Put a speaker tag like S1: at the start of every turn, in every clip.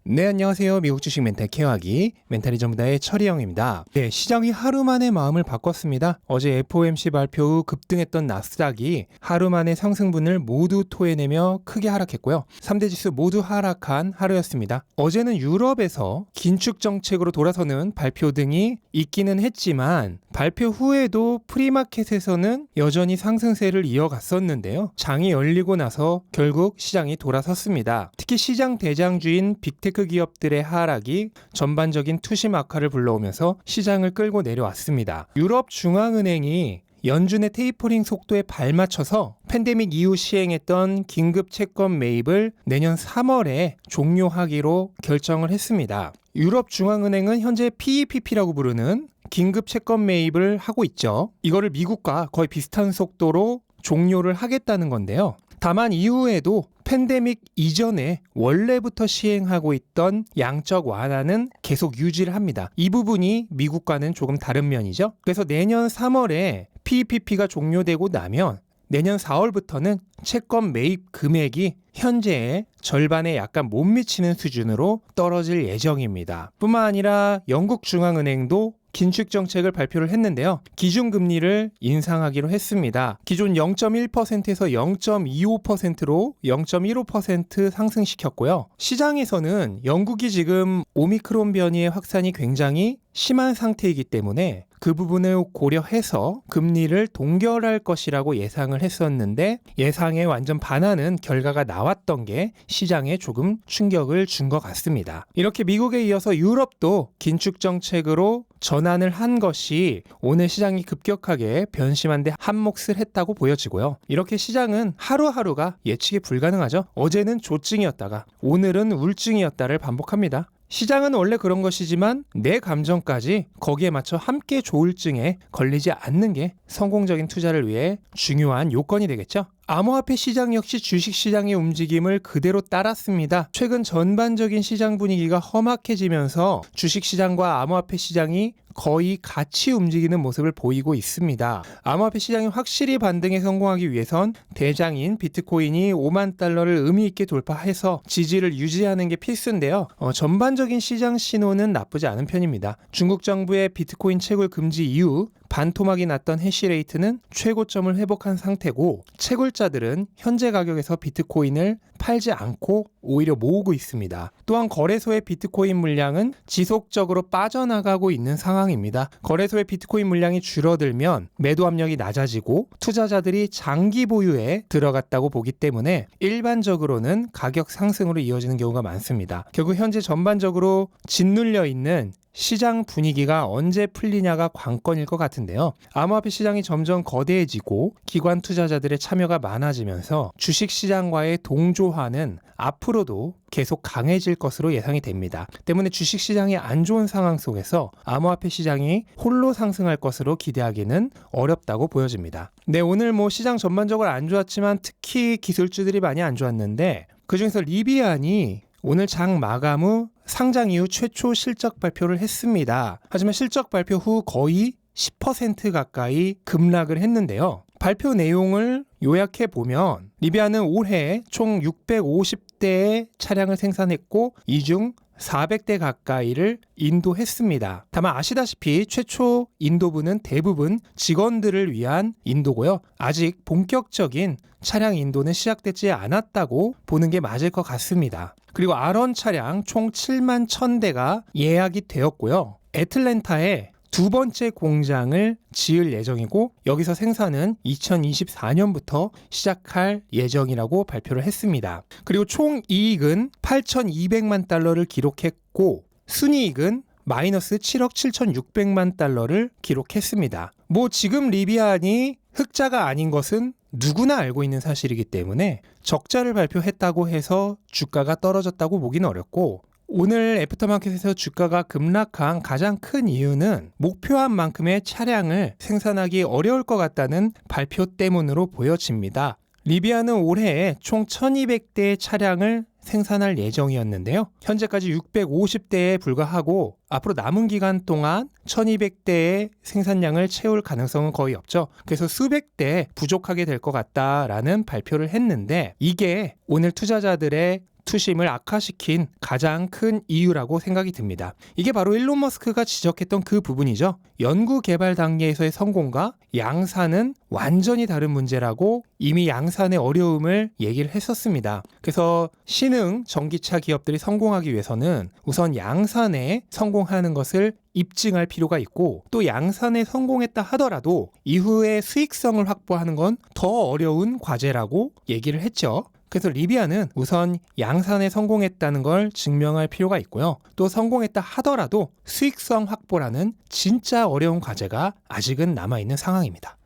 S1: 네, 안녕하세요. 미국 주식 멘탈 케어하기 멘탈이 전부다의 철이형입니다. 네, 시장이 하루 만에 마음을 바꿨습니다. 어제 FOMC 발표 후 급등했던 나스닥이 하루 만에 상승분을 모두 토해내며 크게 하락했고요. 3대 지수 모두 하락한 하루였습니다. 어제는 유럽에서 긴축 정책으로 돌아서는 발표 등이 있기는 했지만 발표 후에도 프리마켓에서는 여전히 상승세를 이어갔었는데요. 장이 열리고 나서 결국 시장이 돌아섰습니다. 특히 시장 대장주인 빅테크 기업들의 하락이 전반적인 투심 악화를 불러오면서 시장을 끌고 내려왔습니다. 유럽 중앙은행이 연준의 테이퍼링 속도에 발맞춰서 팬데믹 이후 시행했던 긴급 채권 매입을 내년 3월에 종료하기로 결정을 했습니다. 유럽 중앙은행은 현재 PEPP라고 부르는 긴급 채권 매입을 하고 있죠. 이거를 미국과 거의 비슷한 속도로 종료를 하겠다는 건데요. 다만 이후에도 팬데믹 이전에 원래부터 시행하고 있던 양적 완화는 계속 유지를 합니다. 이 부분이 미국과는 조금 다른 면이죠. 그래서 내년 3월에 PEPP가 종료되고 나면 내년 4월부터는 채권 매입 금액이 현재의 절반에 약간 못 미치는 수준으로 떨어질 예정입니다. 뿐만 아니라 영국 중앙은행도 긴축 정책을 발표를 했는데요. 기준금리를 인상하기로 했습니다. 기존 0.1%에서 0.25%로 0.15% 상승시켰고요. 시장에서는 영국이 지금 오미크론 변이의 확산이 굉장히 심한 상태이기 때문에 그 부분을 고려해서 금리를 동결할 것이라고 예상을 했었는데 예상에 완전 반하는 결과가 나왔던 게 시장에 조금 충격을 준 것 같습니다. 이렇게 미국에 이어서 유럽도 긴축 정책으로 전환을 한 것이 오늘 시장이 급격하게 변심한데 한몫을 했다고 보여지고요. 이렇게 시장은 하루하루가 예측이 불가능하죠. 어제는 조증이었다가 오늘은 울증이었다를 반복합니다. 시장은 원래 그런 것이지만 내 감정까지 거기에 맞춰 함께 조울증에 걸리지 않는 게 성공적인 투자를 위해 중요한 요건이 되겠죠. 암호화폐 시장 역시 주식시장의 움직임을 그대로 따랐습니다. 최근 전반적인 시장 분위기가 험악해지면서 주식시장과 암호화폐 시장이 거의 같이 움직이는 모습을 보이고 있습니다. 암호화폐 시장이 확실히 반등에 성공하기 위해선 대장인 비트코인이 5만 달러를 의미 있게 돌파해서 지지를 유지하는 게 필수인데요. 전반적인 시장 신호는 나쁘지 않은 편입니다. 중국 정부의 비트코인 채굴 금지 이후 반토막이 났던 해시레이트는 최고점을 회복한 상태고 채굴자들은 현재 가격에서 비트코인을 팔지 않고 오히려 모으고 있습니다. 또한 거래소의 비트코인 물량은 지속적으로 빠져나가고 있는 상황입니다. 거래소의 비트코인 물량이 줄어들면 매도 압력이 낮아지고 투자자들이 장기 보유에 들어갔다고 보기 때문에 일반적으로는 가격 상승으로 이어지는 경우가 많습니다. 결국 현재 전반적으로 짓눌려 있는 시장 분위기가 언제 풀리냐가 관건일 것 같은데요. 암호화폐 시장이 점점 거대해지고 기관 투자자들의 참여가 많아지면서 주식시장과의 동조화는 앞으로도 계속 강해질 것으로 예상이 됩니다. 때문에 주식시장이 안 좋은 상황 속에서 암호화폐 시장이 홀로 상승할 것으로 기대하기는 어렵다고 보여집니다. 네, 오늘 시장 전반적으로 안 좋았지만 특히 기술주들이 많이 안 좋았는데 그중에서 리비안이 오늘 장 마감 후 상장 이후 최초 실적 발표를 했습니다. 하지만 실적 발표 후 거의 10% 가까이 급락을 했는데요. 발표 내용을 요약해 보면 리비안은 올해 총 650대의 차량을 생산했고 이 중 400대 가까이를 인도했습니다. 다만 아시다시피 최초 인도부는 대부분 직원들을 위한 인도고요. 아직 본격적인 차량 인도는 시작되지 않았다고 보는 게 맞을 것 같습니다. 그리고 R1 차량 총 7만 1000대가 예약이 되었고요. 애틀랜타에 두 번째 공장을 지을 예정이고 여기서 생산은 2024년부터 시작할 예정이라고 발표를 했습니다. 그리고 총 이익은 8,200만 달러를 기록했고 순이익은 마이너스 7억 7,600만 달러를 기록했습니다. 지금 리비안이 흑자가 아닌 것은 누구나 알고 있는 사실이기 때문에 적자를 발표했다고 해서 주가가 떨어졌다고 보기는 어렵고 오늘 애프터마켓에서 주가가 급락한 가장 큰 이유는 목표한 만큼의 차량을 생산하기 어려울 것 같다는 발표 때문으로 보여집니다. 리비안은 올해 총 1200대의 차량을 생산할 예정이었는데요. 현재까지 650대에 불과하고 앞으로 남은 기간 동안 1200대의 생산량을 채울 가능성은 거의 없죠. 그래서 수백 대 부족하게 될 것 같다라는 발표를 했는데 이게 오늘 투자자들의 투심을 악화시킨 가장 큰 이유라고 생각이 듭니다. 이게 바로 일론 머스크가 지적했던 그 부분이죠. 연구 개발 단계에서의 성공과 양산은 완전히 다른 문제라고 이미 양산의 어려움을 얘기를 했었습니다. 그래서 신흥 전기차 기업들이 성공하기 위해서는 우선 양산에 성공하는 것을 입증할 필요가 있고, 또 양산에 성공했다 하더라도 이후에 수익성을 확보하는 건 더 어려운 과제라고 얘기를 했죠. 그래서 리비아는 우선 양산에 성공했다는 걸 증명할 필요가 있고요. 또 성공했다 하더라도 수익성 확보라는 진짜 어려운 과제가 아직은 남아있는 상황입니다.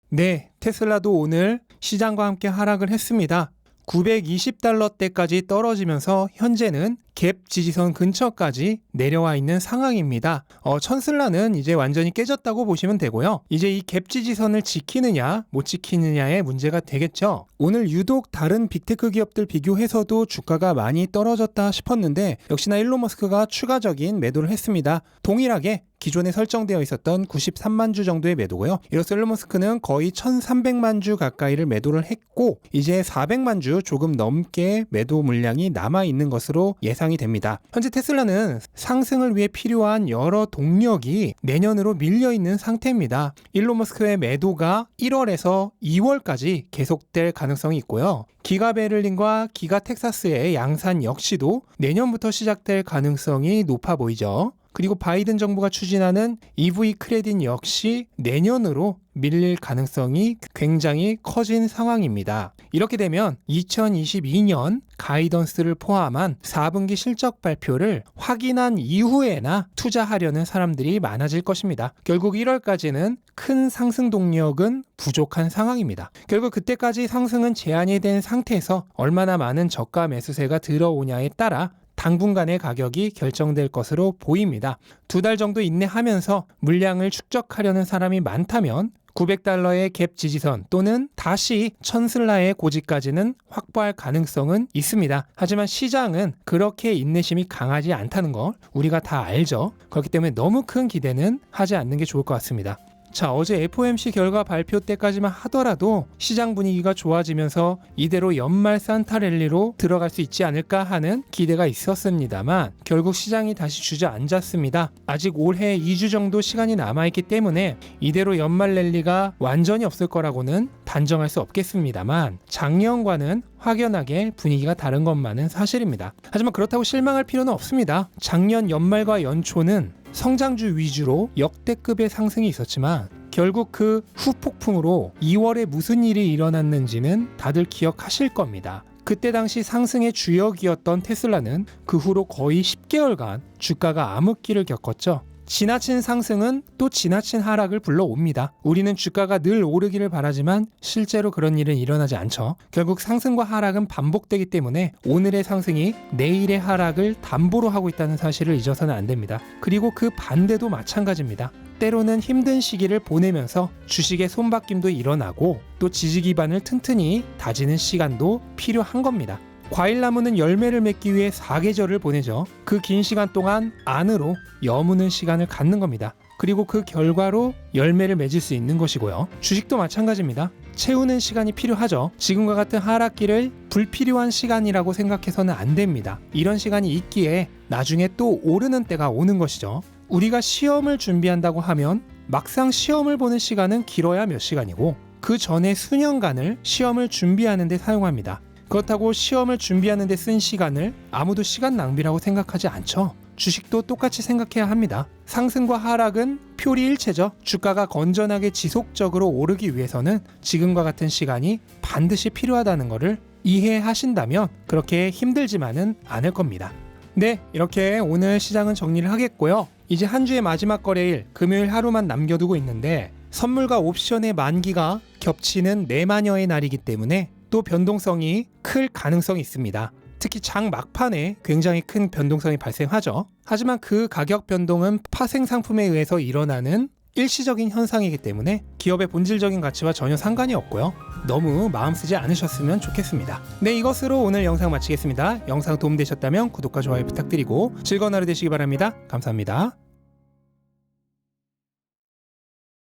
S1: 네, 테슬라도 오늘 시장과 함께 하락을 했습니다. $920대까지 떨어지면서 현재는 갭 지지선 근처까지 내려와 있는 상황입니다. 천슬라는 이제 완전히 깨졌다고 보시면 되고요. 이제 이 갭 지지선을 지키느냐 못 지키느냐의 문제가 되겠죠. 오늘 유독 다른 빅테크 기업들 비교해서도 주가가 많이 떨어졌다 싶었는데 역시나 일론 머스크가 추가적인 매도를 했습니다. 동일하게 기존에 설정되어 있었던 93만 주 정도의 매도고요. 이로써 일론 머스크는 거의 1300만 주 가까이를 매도를 했고, 이제 400만 주 조금 넘게 매도 물량이 남아있는 것으로 예상이 됩니다. 현재 테슬라는 상승을 위해 필요한 여러 동력이 내년으로 밀려있는 상태입니다. 일론 머스크의 매도가 1월에서 2월까지 계속될 가능성이 있고요. 기가 베를린과 기가 텍사스의 양산 역시도 내년부터 시작될 가능성이 높아 보이죠. 그리고 바이든 정부가 추진하는 EV 크레딧 역시 내년으로 밀릴 가능성이 굉장히 커진 상황입니다. 이렇게 되면 2022년 가이던스를 포함한 4분기 실적 발표를 확인한 이후에나 투자하려는 사람들이 많아질 것입니다. 결국 1월까지는 큰 상승 동력은 부족한 상황입니다. 결국 그때까지 상승은 제한이 된 상태에서 얼마나 많은 저가 매수세가 들어오냐에 따라 당분간의 가격이 결정될 것으로 보입니다. 2달 정도 인내하면서 물량을 축적하려는 사람이 많다면 $900의 갭 지지선 또는 다시 천슬라의 고지까지는 확보할 가능성은 있습니다. 하지만 시장은 그렇게 인내심이 강하지 않다는 걸 우리가 다 알죠. 그렇기 때문에 너무 큰 기대는 하지 않는 게 좋을 것 같습니다. 자, 어제 FOMC 결과 발표 때까지만 하더라도 시장 분위기가 좋아지면서 이대로 연말 산타 랠리로 들어갈 수 있지 않을까 하는 기대가 있었습니다만 결국 시장이 다시 주저앉았습니다. 아직 올해 2주 정도 시간이 남아있기 때문에 이대로 연말 랠리가 완전히 없을 거라고는 단정할 수 없겠습니다만 작년과는 확연하게 분위기가 다른 것만은 사실입니다. 하지만 그렇다고 실망할 필요는 없습니다. 작년 연말과 연초는 성장주 위주로 역대급의 상승이 있었지만 결국 그 후폭풍으로 2월에 무슨 일이 일어났는지는 다들 기억하실 겁니다. 그때 당시 상승의 주역이었던 테슬라는 그 후로 거의 10개월간 주가가 암흑기를 겪었죠. 지나친 상승은 또 지나친 하락을 불러옵니다. 우리는 주가가 늘 오르기를 바라지만 실제로 그런 일은 일어나지 않죠. 결국 상승과 하락은 반복되기 때문에 오늘의 상승이 내일의 하락을 담보로 하고 있다는 사실을 잊어서는 안 됩니다. 그리고 그 반대도 마찬가지입니다. 때로는 힘든 시기를 보내면서 주식의 손바뀜도 일어나고 또 지지 기반을 튼튼히 다지는 시간도 필요한 겁니다. 과일나무는 열매를 맺기 위해 4계절을 보내죠. 그 긴 시간 동안 안으로 여무는 시간을 갖는 겁니다. 그리고 그 결과로 열매를 맺을 수 있는 것이고요. 주식도 마찬가지입니다. 채우는 시간이 필요하죠. 지금과 같은 하락기를 불필요한 시간이라고 생각해서는 안 됩니다. 이런 시간이 있기에 나중에 또 오르는 때가 오는 것이죠. 우리가 시험을 준비한다고 하면 막상 시험을 보는 시간은 길어야 몇 시간이고 그 전에 수년간을 시험을 준비하는 데 사용합니다. 그렇다고 시험을 준비하는 데 쓴 시간을 아무도 시간 낭비라고 생각하지 않죠. 주식도 똑같이 생각해야 합니다. 상승과 하락은 표리일체죠. 주가가 건전하게 지속적으로 오르기 위해서는 지금과 같은 시간이 반드시 필요하다는 것을 이해하신다면 그렇게 힘들지만은 않을 겁니다. 네, 이렇게 오늘 시장은 정리를 하겠고요. 이제 한 주의 마지막 거래일 금요일 하루만 남겨두고 있는데 선물과 옵션의 만기가 겹치는 내마녀의 날이기 때문에 또 변동성이 클 가능성이 있습니다. 특히 장 막판에 굉장히 큰 변동성이 발생하죠. 하지만 그 가격 변동은 파생 상품에 의해서 일어나는 일시적인 현상이기 때문에 기업의 본질적인 가치와 전혀 상관이 없고요. 너무 마음 쓰지 않으셨으면 좋겠습니다. 네, 이것으로 오늘 영상 마치겠습니다. 영상 도움되셨다면 구독과 좋아요 부탁드리고 즐거운 하루 되시기 바랍니다. 감사합니다.